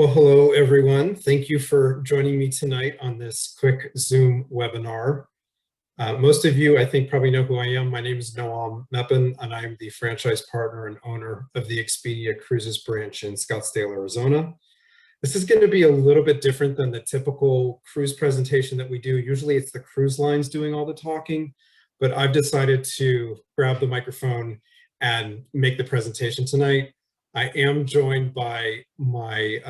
Well, hello, everyone. Thank you for joining me tonight on this quick Zoom webinar. Most of you, I think, probably know who I am. My name is Noam Meppen, and I'm the franchise partner and owner of the Expedia Cruises branch in Scottsdale, Arizona. This is going to be a little bit different than the typical cruise presentation that we do. Usually it's the cruise lines doing all the talking, but I've decided to grab the microphone and make the presentation tonight. I am joined by my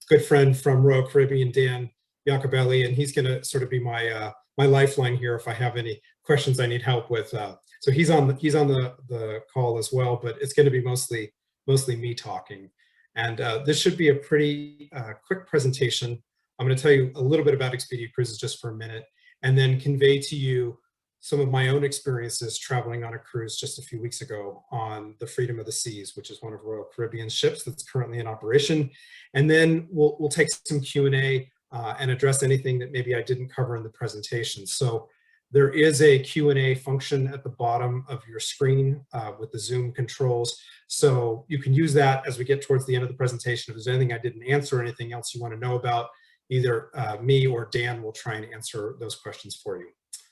good friend from Royal Caribbean, Dan Iacobelli, and he's going to sort of be my my lifeline here if I have any questions I need help with. So he's on the call as well, but it's going to be mostly me talking. And this should be a pretty quick presentation. I'm going to tell you a little bit about Expedia Cruises just for a minute, and then convey to you some of my own experiences traveling on a cruise just a few weeks ago on the Freedom of the Seas, which is one of Royal Caribbean's ships that's currently in operation. And then we'll take some Q&A and address anything that maybe I didn't cover in the presentation. So there is a Q&A function at the bottom of your screen with the Zoom controls. So you can use that as we get towards the end of the presentation. If there's anything I didn't answer, anything else you want to know about, either me or Dan will try and answer those questions for you.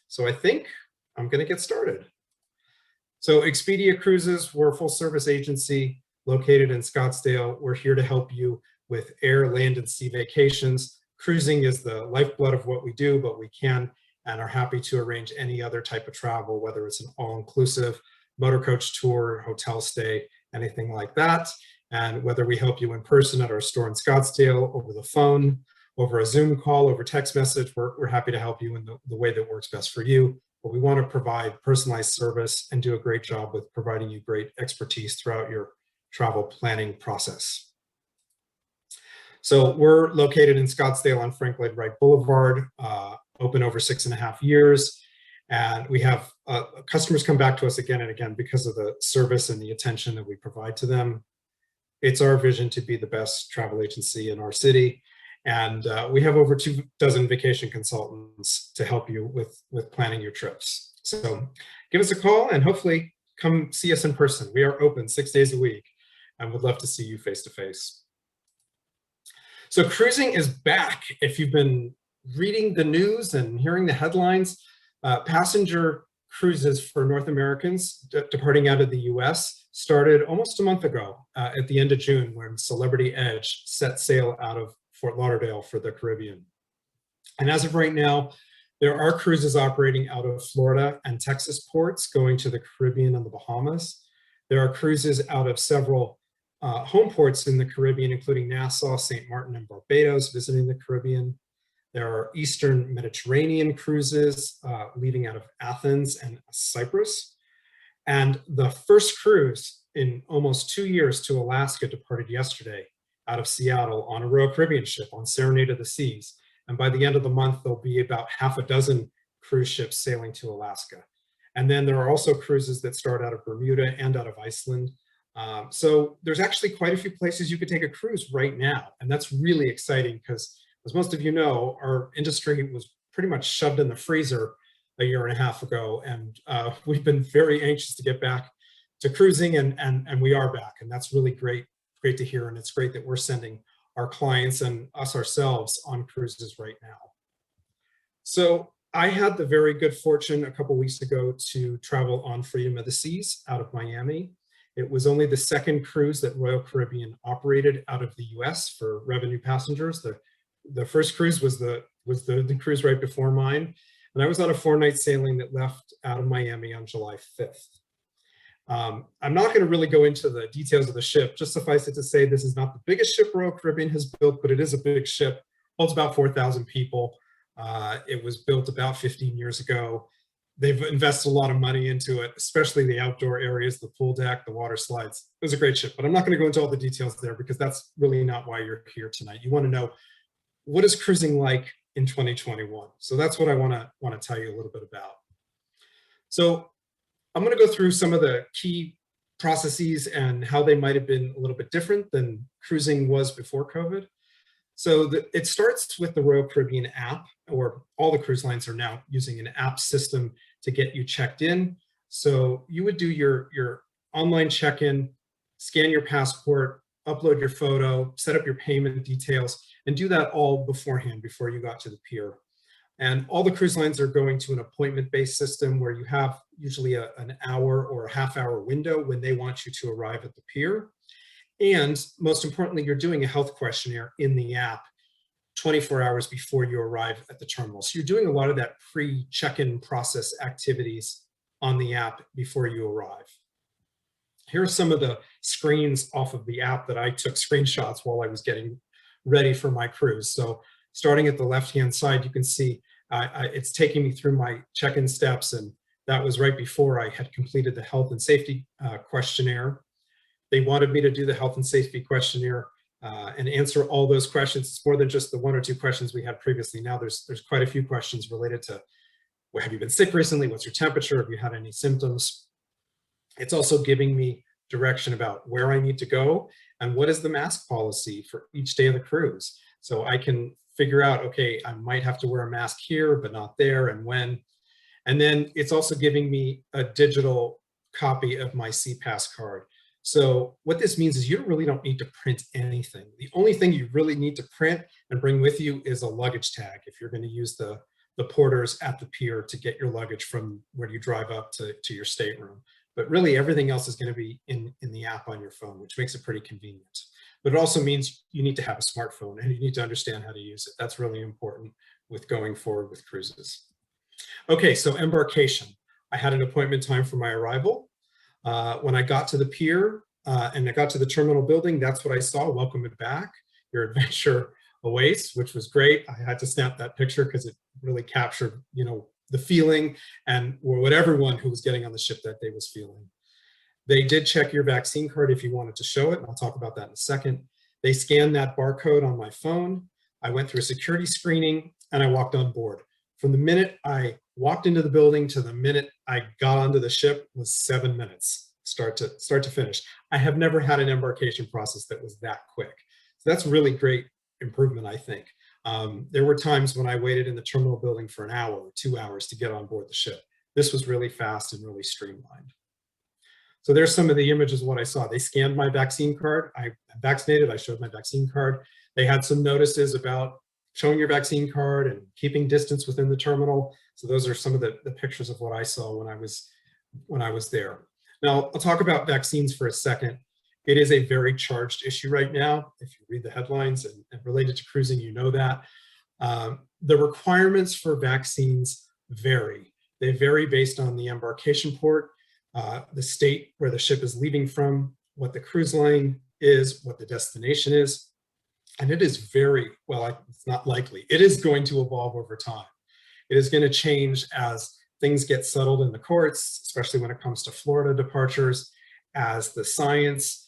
So I think I'm going to get started. So Expedia Cruises, we're a full service agency located in Scottsdale. We're here to help you with air, land, and sea vacations. Cruising is the lifeblood of what we do, but we can and are happy to arrange any other type of travel, whether it's an all-inclusive motor coach tour, hotel stay, anything like that. And whether we help you in person at our store in Scottsdale, over the phone, over a Zoom call, over text message, we're happy to help you in the way that works best for you. But we want to provide personalized service and do a great job with providing you great expertise throughout your travel planning process. So we're located in Scottsdale on Frank Lloyd Wright Boulevard, open over 6.5 years. And we have customers come back to us again and again because of the service and the attention that we provide to them. It's our vision to be the best travel agency in our city. And we have over 24 vacation consultants to help you with planning your trips. So give us a call and hopefully come see us in person. We are open 6 days a week and would love to see you face to face. So cruising is back. If you've been reading the news and hearing the headlines, passenger cruises for North Americans departing out of the US started almost a month ago at the end of June when Celebrity Edge set sail out of Fort Lauderdale for the Caribbean. And as of right now, there are cruises operating out of Florida and Texas ports going to the Caribbean and the Bahamas. There are cruises out of several home ports in the Caribbean, including Nassau, St. Martin, and Barbados, visiting the Caribbean. There are Eastern Mediterranean cruises leaving out of Athens and Cyprus. And the first cruise in almost 2 years to Alaska departed yesterday out of Seattle on a Royal Caribbean ship on Serenade of the Seas. And by the end of the month, there'll be about half a dozen cruise ships sailing to Alaska. And then there are also cruises that start out of Bermuda and out of Iceland. So there's actually quite a few places you could take a cruise right now. And that's really exciting because, as most of you know, our industry was pretty much shoved in the freezer a year and a half ago. And we've been very anxious to get back to cruising, and we are back. And that's really great to hear. And it's great that we're sending our clients and us ourselves on cruises right now. So I had the very good fortune a couple weeks ago to travel on Freedom of the Seas out of Miami. It was only the second cruise that Royal Caribbean operated out of the US for revenue passengers. The first cruise was the cruise right before mine. And I was on a 4-night sailing that left out of Miami on July 5th. I'm not going to really go into the details of the ship. Just suffice it to say, this is not the biggest ship Royal Caribbean has built, but it is a big ship. Holds about 4,000 people. It was built about 15 years ago. They've invested a lot of money into it, especially the outdoor areas, the pool deck, the water slides. It was a great ship, but I'm not going to go into all the details there because that's really not why you're here tonight. You want to know, what is cruising like in 2021? So that's what I want to tell you a little bit about. So I'm going to go through some of the key processes and how they might have been a little bit different than cruising was before COVID. So it starts with the Royal Caribbean app, or all the cruise lines are now using an app system to get you checked in. So you would do your online check-in, scan your passport, upload your photo, set up your payment details, and do that all beforehand before you got to the pier. And all the cruise lines are going to an appointment-based system where you have usually an hour or a half-hour window when they want you to arrive at the pier. And most importantly, you're doing a health questionnaire in the app 24 hours before you arrive at the terminal. So you're doing a lot of that pre-check-in process activities on the app before you arrive. Here are some of the screens off of the app that I took screenshots while I was getting ready for my cruise. So starting at the left-hand side, you can see it's taking me through my check-in steps, and that was right before I had completed the health and safety questionnaire. They wanted me to do the health and safety questionnaire and answer all those questions. It's more than just the 1 or 2 questions we had previously. Now there's quite a few questions related to, well, have you been sick recently? What's your temperature? Have you had any symptoms? It's also giving me direction about where I need to go and what is the mask policy for each day of the cruise. So I can figure out, okay, I might have to wear a mask here, but not there, and when. And then it's also giving me a digital copy of my CPass card. So what this means is you really don't need to print anything. The only thing you really need to print and bring with you is a luggage tag if you're going to use the porters at the pier to get your luggage from where you drive up to your stateroom. But really everything else is going to be in the app on your phone, which makes it pretty convenient. But it also means you need to have a smartphone and you need to understand how to use it. That's really important with going forward with cruises. Okay, so embarkation. I had an appointment time for my arrival. When I got to the pier and I got to the terminal building, that's what I saw. Welcome it back. Your adventure awaits, which was great. I had to snap that picture because it really captured, you know, the feeling and what everyone who was getting on the ship that day was feeling. They did check your vaccine card if you wanted to show it, and I'll talk about that in a second. They scanned that barcode on my phone. I went through a security screening and I walked on board. From the minute I walked into the building to the minute I got onto the ship was 7 minutes, start to finish. I have never had an embarkation process that was that quick. So that's really great improvement, I think. There were times when I waited in the terminal building for an hour or 2 hours to get on board the ship. This was really fast and really streamlined. So there's some of the images of what I saw. They scanned my vaccine card. I'm vaccinated. I showed my vaccine card. They had some notices about showing your vaccine card and keeping distance within the terminal. So those are some of the pictures of what I saw when I was there. Now, I'll talk about vaccines for a second. It is a very charged issue right now. If you read the headlines and related to cruising, you know that. The requirements for vaccines vary. They vary based on the embarkation port, the state where the ship is leaving from, what the cruise line is, what the destination is. And it is very, well, it's not likely. It is going to evolve over time. It is going to change as things get settled in the courts, especially when it comes to Florida departures, as the science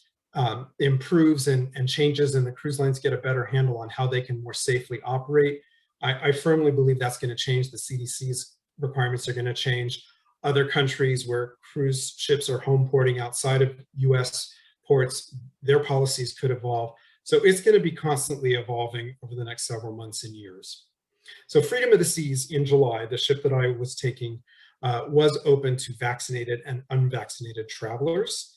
improves and changes and the cruise lines get a better handle on how they can more safely operate. I firmly believe that's going to change. The CDC's requirements are going to change. Other countries where cruise ships are home porting outside of US ports, their policies could evolve. So it's going to be constantly evolving over the next several months and years. So Freedom of the Seas in July, the ship that I was taking, was open to vaccinated and unvaccinated travelers,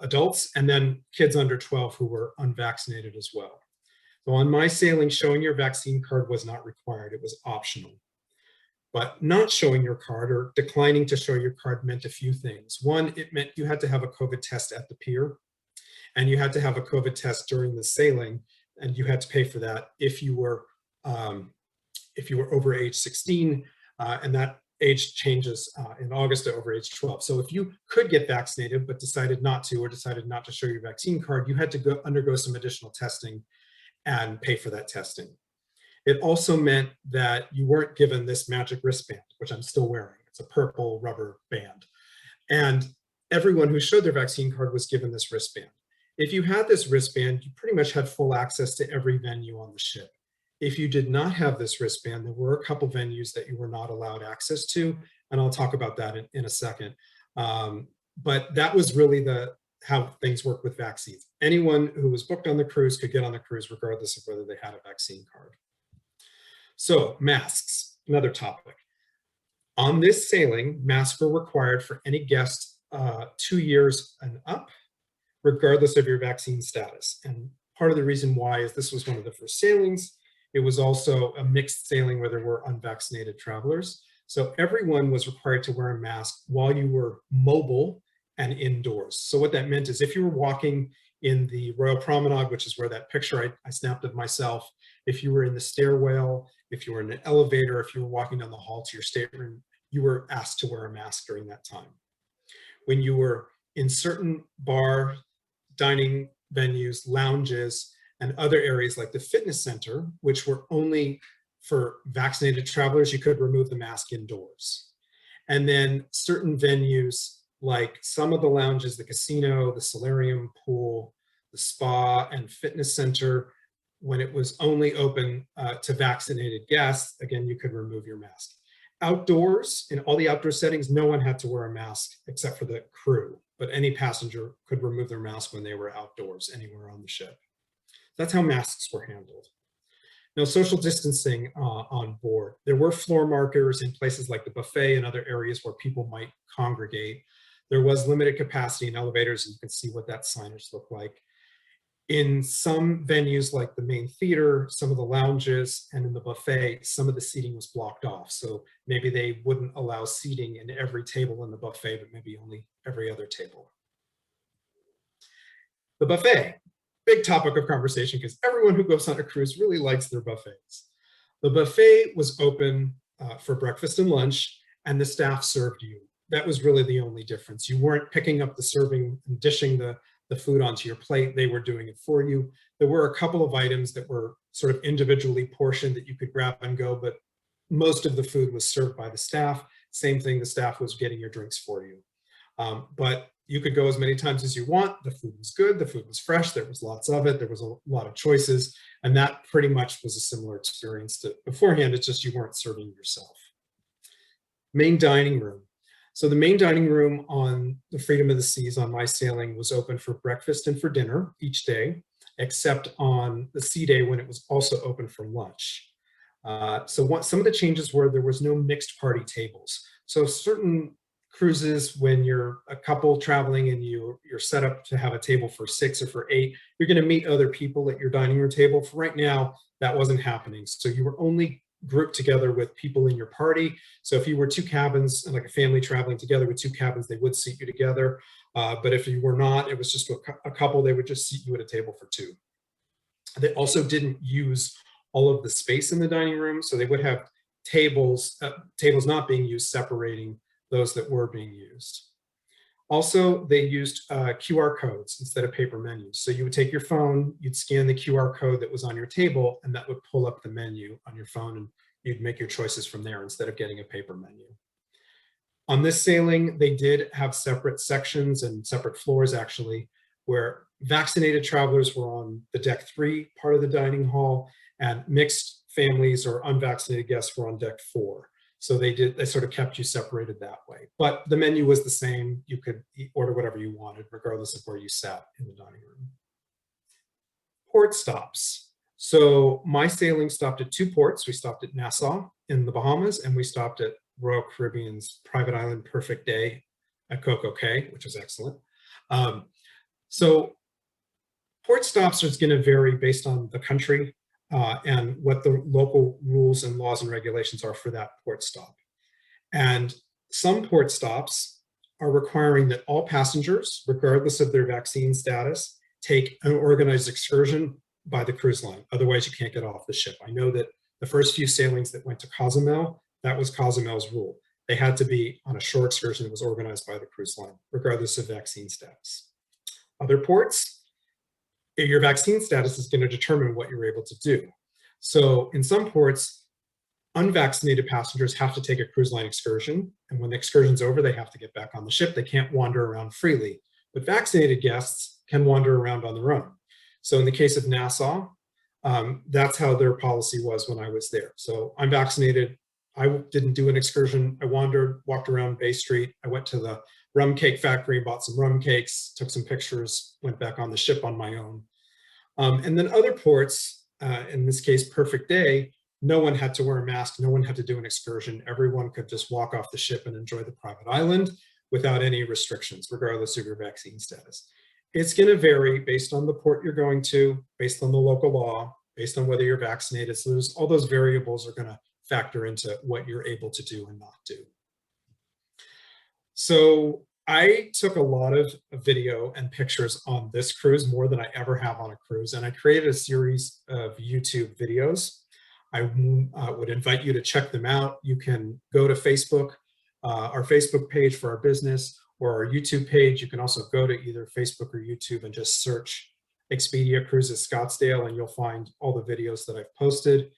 adults, and then kids under 12 who were unvaccinated as well. So on my sailing, showing your vaccine card was not required, it was optional. But not showing your card or declining to show your card meant a few things. One, it meant you had to have a COVID test at the pier, and you had to have a COVID test during the sailing, and you had to pay for that if you were over age 16, and that age changes in August to over age 12. So if you could get vaccinated but decided not to, or decided not to show your vaccine card, you had to undergo some additional testing and pay for that testing. It also meant that you weren't given this magic wristband, which I'm still wearing. It's a purple rubber band. And everyone who showed their vaccine card was given this wristband. If you had this wristband, you pretty much had full access to every venue on the ship. If you did not have this wristband, there were a couple venues that you were not allowed access to, and I'll talk about that in a second. But that was really how things work with vaccines. Anyone who was booked on the cruise could get on the cruise regardless of whether they had a vaccine card. So masks, another topic. On this sailing, masks were required for any guest 2 years and up, regardless of your vaccine status. And part of the reason why is this was one of the first sailings. It was also a mixed sailing where there were unvaccinated travelers. So everyone was required to wear a mask while you were mobile and indoors. So what that meant is if you were walking in the Royal Promenade, which is where that picture I snapped of myself, if you were in the stairwell, if you were in an elevator, if you were walking down the hall to your stateroom, you were asked to wear a mask during that time. When you were in certain bar, dining venues, lounges, and other areas like the fitness center, which were only for vaccinated travelers, you could remove the mask indoors. And then certain venues, like some of the lounges, the casino, the solarium pool, the spa and fitness center, when it was only open to vaccinated guests, again, you could remove your mask. Outdoors, in all the outdoor settings, no one had to wear a mask except for the crew, but any passenger could remove their mask when they were outdoors anywhere on the ship. That's how masks were handled. Now, social distancing on board. There were floor markers in places like the buffet and other areas where people might congregate. There was limited capacity in elevators, and you can see what that signage looked like. In some venues like the main theater, some of the lounges, and in the buffet, some of the seating was blocked off. So maybe they wouldn't allow seating in every table in the buffet, but maybe only every other table. The buffet, big topic of conversation because everyone who goes on a cruise really likes their buffets. The buffet was open for breakfast and lunch, and the staff served you. That was really the only difference. You weren't picking up the serving and dishing the food onto your plate. They were doing it for you. There were a couple of items that were sort of individually portioned that you could grab and go, but most of the food was served by the staff. Same thing, the staff was getting your drinks for you. But you could go as many times as you want. The food was good, the food was fresh, there was lots of it, there was a lot of choices, and that pretty much was a similar experience to beforehand. It's just you weren't serving yourself. Main dining room. So the main dining room on the Freedom of the Seas on my sailing was open for breakfast and for dinner each day, except on the sea day when it was also open for lunch. Some of the changes were there was no mixed party tables. So certain cruises, when you're a couple traveling and you're set up to have a table for 6 or for 8, you're going to meet other people at your dining room table. For right now, that wasn't happening. So you were only grouped together with people in your party. So if you were 2 cabins, like a family traveling together with 2 cabins, they would seat you together. But if you were not, it was just a couple, they would just seat you at a table for 2. They also didn't use all of the space in the dining room. So they would have tables not being used, separating those that were being used. Also, they used QR codes instead of paper menus. So you would take your phone, you'd scan the QR code that was on your table, and that would pull up the menu on your phone, and you'd make your choices from there instead of getting a paper menu. On this sailing, they did have separate sections and separate floors, actually, where vaccinated travelers were on the deck 3 part of the dining hall, and mixed families or unvaccinated guests were on deck 4. So they sort of kept you separated that way. But the menu was the same. You could order whatever you wanted, regardless of where you sat in the dining room. Port stops. So my sailing stopped at 2 ports. We stopped at Nassau in the Bahamas, and we stopped at Royal Caribbean's private island Perfect Day at Coco Cay, which was excellent. So port stops is going to vary based on the country and what the local rules and laws and regulations are for that port stop. And some port stops are requiring that all passengers, regardless of their vaccine status, take an organized excursion by the cruise line. Otherwise, you can't get off the ship. I know that the first few sailings that went to Cozumel, that was Cozumel's rule. They had to be on a shore excursion that was organized by the cruise line, regardless of vaccine status. Other ports, your vaccine status is going to determine what you're able to do. So in some ports, unvaccinated passengers have to take a cruise line excursion. And when the excursion's over, they have to get back on the ship. They can't wander around freely. But vaccinated guests can wander around on their own. So in the case of Nassau, that's how their policy was when I was there. So I'm vaccinated. I didn't do an excursion. I wandered, walked around Bay Street. I went to the rum cake factory, bought some rum cakes, took some pictures, went back on the ship on my own. And then other ports, in this case, Perfect Day, no one had to wear a mask. No one had to do an excursion. Everyone could just walk off the ship and enjoy the private island without any restrictions, regardless of your vaccine status. It's going to vary based on the port you're going to, based on the local law, based on whether you're vaccinated. So there's all those variables are going to factor into what you're able to do and not do. So I took a lot of video and pictures on this cruise, more than I ever have on a cruise, and I created a series of YouTube videos. I would invite you to check them out. You can go to Facebook, our Facebook page for our business, or our YouTube page. You can also go to either Facebook or YouTube and just search Expedia Cruises Scottsdale, and you'll find all the videos that I've posted.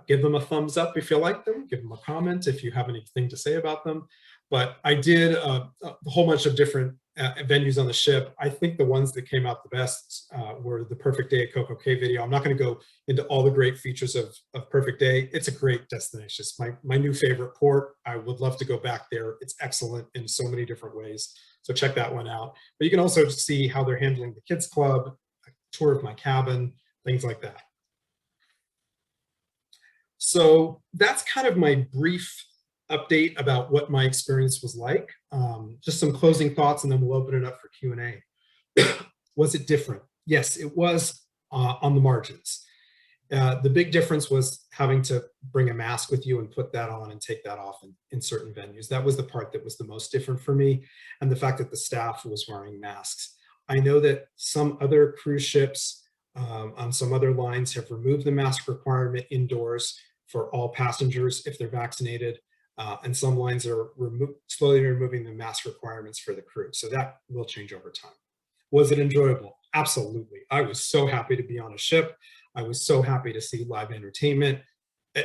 Give them a thumbs up if you like them. Give them a comment if you have anything to say about them. But I did a whole bunch of different venues on the ship. I think the ones that came out the best were the Perfect Day at Coco Cay video. I'm not going to go into all the great features of Perfect Day. It's a great destination. It's my new favorite port. I would love to go back there. It's excellent in so many different ways. So check that one out. But you can also see how they're handling the kids club, a tour of my cabin, things like that. So that's kind of my brief update about what my experience was like. Just some closing thoughts, and then we'll open it up for Q&A. Was it different? Yes, it was on the margins. The big difference was having to bring a mask with you and put that on and take that off in certain venues. That was the part that was the most different for me, and the fact that the staff was wearing masks. I know that some other cruise ships on some other lines have removed the mask requirement indoors for all passengers if they're vaccinated. And some lines are slowly removing the mask requirements for the crew. So that will change over time. Was it enjoyable? Absolutely. I was so happy to be on a ship. I was so happy to see live entertainment.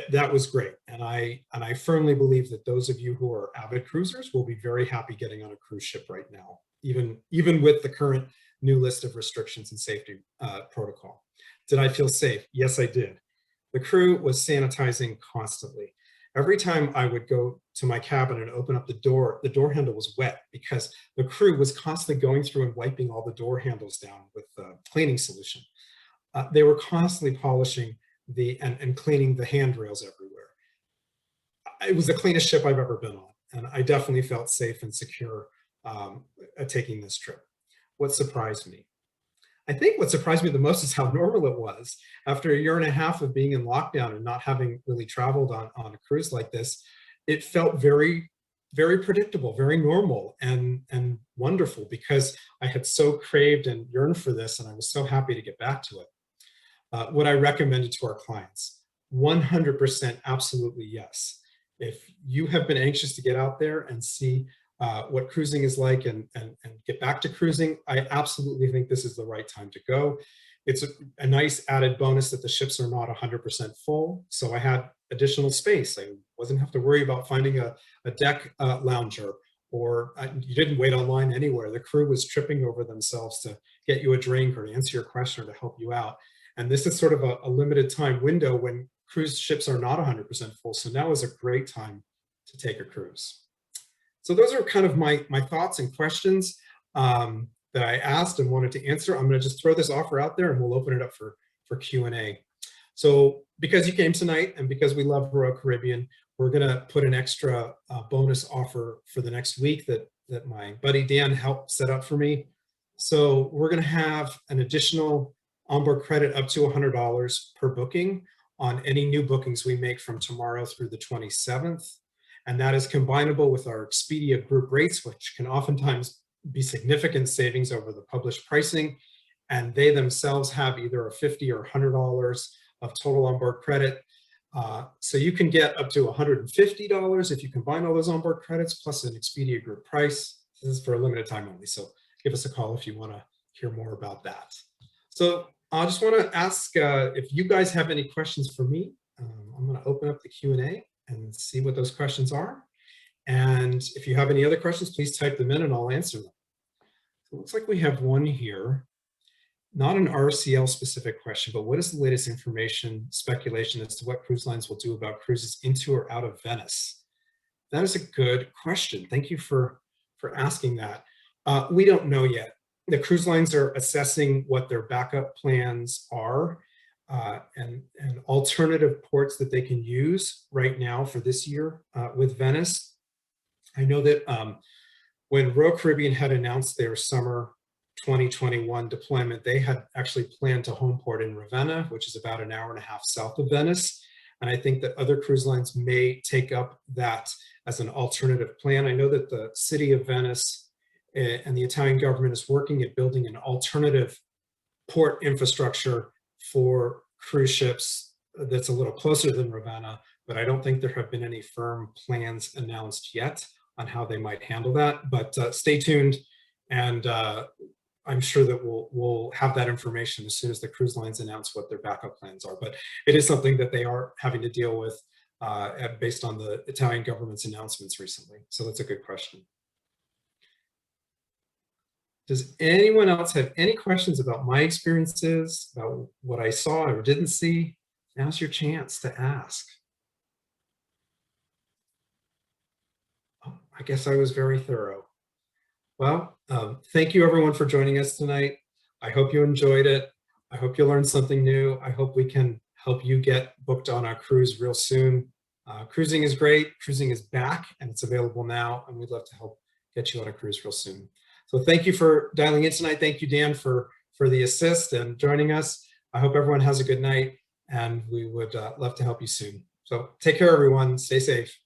That was great. And I firmly believe that those of you who are avid cruisers will be very happy getting on a cruise ship right now, even with the current new list of restrictions and safety protocol. Did I feel safe? Yes, I did. The crew was sanitizing constantly. Every time I would go to my cabin and open up the door handle was wet because the crew was constantly going through and wiping all the door handles down with cleaning solution. They were constantly polishing and cleaning the handrails everywhere. It was the cleanest ship I've ever been on, and I definitely felt safe and secure at taking this trip. What surprised me? I think what surprised me the most is how normal it was. After a year and a half of being in lockdown and not having really traveled on a cruise like this, it felt very, very predictable, very normal and wonderful, because I had so craved and yearned for this, and I was so happy to get back to it. Would I recommend it to our clients? 100% absolutely yes. If you have been anxious to get out there and see what cruising is like and get back to cruising, I absolutely think this is the right time to go. It's a nice added bonus that the ships are not 100% full. So I had additional space. I wasn't have to worry about finding a deck lounger, or you didn't wait online anywhere. The crew was tripping over themselves to get you a drink or to answer your question or to help you out. And this is sort of a limited time window when cruise ships are not 100% full. So now is a great time to take a cruise. So those are kind of my thoughts and questions that I asked and wanted to answer. I'm going to just throw this offer out there and we'll open it up for Q&A. So because you came tonight and because we love Royal Caribbean, we're going to put an extra bonus offer for the next week that my buddy Dan helped set up for me. So we're going to have an additional onboard credit up to $100 per booking on any new bookings we make from tomorrow through the 27th. And that is combinable with our Expedia group rates, which can oftentimes be significant savings over the published pricing. And they themselves have either a $50 or $100 of total onboard credit. So you can get up to $150 if you combine all those onboard credits plus an Expedia group price. This is for a limited time only. So give us a call if you want to hear more about that. So I just want to ask if you guys have any questions for me. I'm going to open up the Q&A and see what those questions are. And if you have any other questions, please type them in and I'll answer them. So it looks like we have one here, not an RCL specific question, but what is the latest information, speculation as to what cruise lines will do about cruises into or out of Venice? That is a good question. Thank you for asking that. We don't know yet. The cruise lines are assessing what their backup plans are. And alternative ports that they can use right now for this year with Venice. I know that when Royal Caribbean had announced their summer 2021 deployment, they had actually planned to home port in Ravenna, which is about an hour and a half south of Venice. And I think that other cruise lines may take up that as an alternative plan. I know that the city of Venice and the Italian government is working at building an alternative port infrastructure for cruise ships that's a little closer than Ravenna, but I don't think there have been any firm plans announced yet on how they might handle that. But stay tuned, and I'm sure that we'll have that information as soon as the cruise lines announce what their backup plans are. But it is something that they are having to deal with based on the Italian government's announcements recently. So that's a good question. Does anyone else have any questions about my experiences, about what I saw or didn't see? Now's your chance to ask. Oh, I guess I was very thorough. Well, thank you everyone for joining us tonight. I hope you enjoyed it. I hope you learned something new. I hope we can help you get booked on a cruise real soon. Cruising is great. Cruising is back and it's available now, and we'd love to help get you on a cruise real soon. So thank you for dialing in tonight. Thank you, Dan, for the assist and joining us. I hope everyone has a good night, and we would love to help you soon. So take care, everyone. Stay safe.